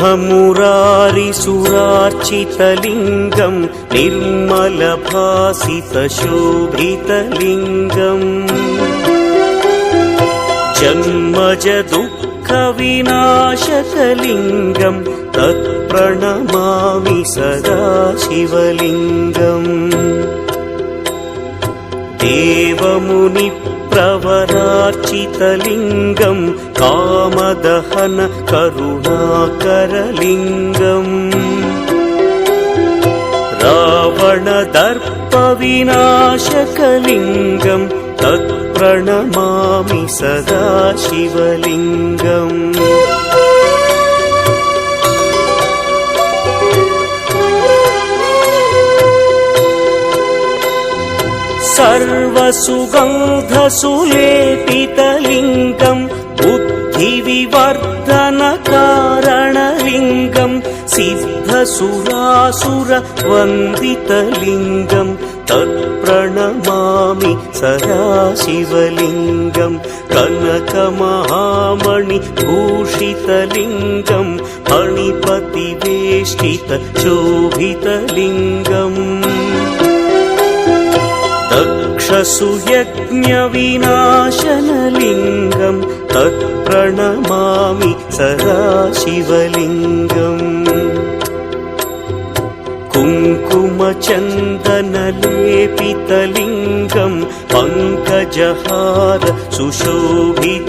मुरारिसुरार्चितलिङ्गं निर्मलभासितशोभितलिङ्गम् जन्मजदुःखविनाशकलिङ्गं तत्प्रणमामि सदा शिवलिङ्गम् देवमुनिप्रवरार्चितलिङ्गं कामदहन करुणाकरलिङ्गम् रावणदर्पविनाशकलिङ्गं तत्प्रणमामि सदा शिवलिङ्गम् सर्वसुगन्धसुलेपितलिङ्गं बुद्धिविवर्धनकारणलिङ्गं सिद्धसुरासुरवन्दितलिङ्गं तत्प्रणमामि सदा शिवलिङ्गं कनकमहामणिभूषितलिङ्गं फणिपतिवेष्टितशोभितलिङ्गम् दक्षसुयज्ञविनाशनलिङ्गं तत्प्रणमामि सदा शिवलिङ्गम् कुङ्कुमचन्दनलेपितलिङ्गं पङ्कजहार सुशोभितलिङ्गम्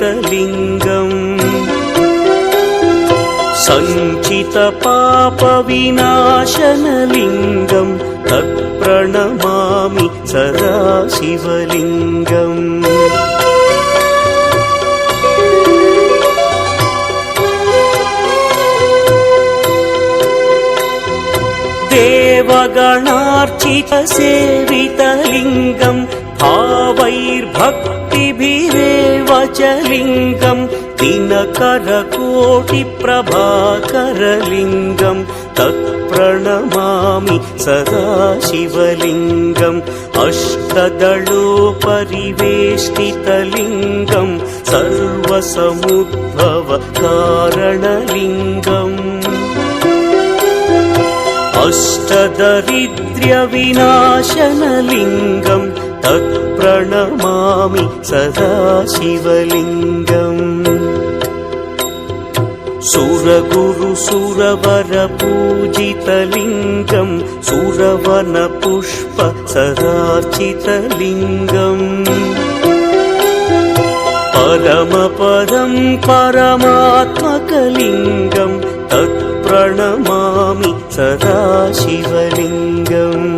सञ्चितपापविनाशनलिङ्गं तत्प्रणमामि सदा शिवलिङ्गम् देवगणार्चितसेवितलिङ्गं भावैर्भक्तिभिरेव च लिङ्गं दिनकरकोटिप्रभाकरलिङ्गं तत्प्रणमामि सदा शिवलिङ्गम् अष्टदलोपरिवेष्टितलिङ्गं सर्वसमुद्भवकारणलिङ्गम् अष्टदरिद्र्यविनाशनलिङ्गं तत्प्रणमामि सदा शिवलिङ्गम् सुरगुरुसुरवरपूजितलिङ्गं सुरवनपुष्पसदार्चितलिङ्गम् परमपदं परमात्मकलिङ्गं तत्प्रणमामि सदा शिवलिङ्गम्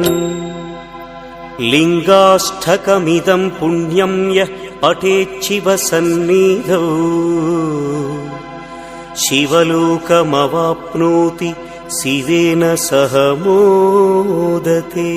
लिङ्गाष्टकमिदं पुण्यं यः पठेच्छिवसन्निधौ शिवलोकमवाप्नोति शिवेन सह मोदते।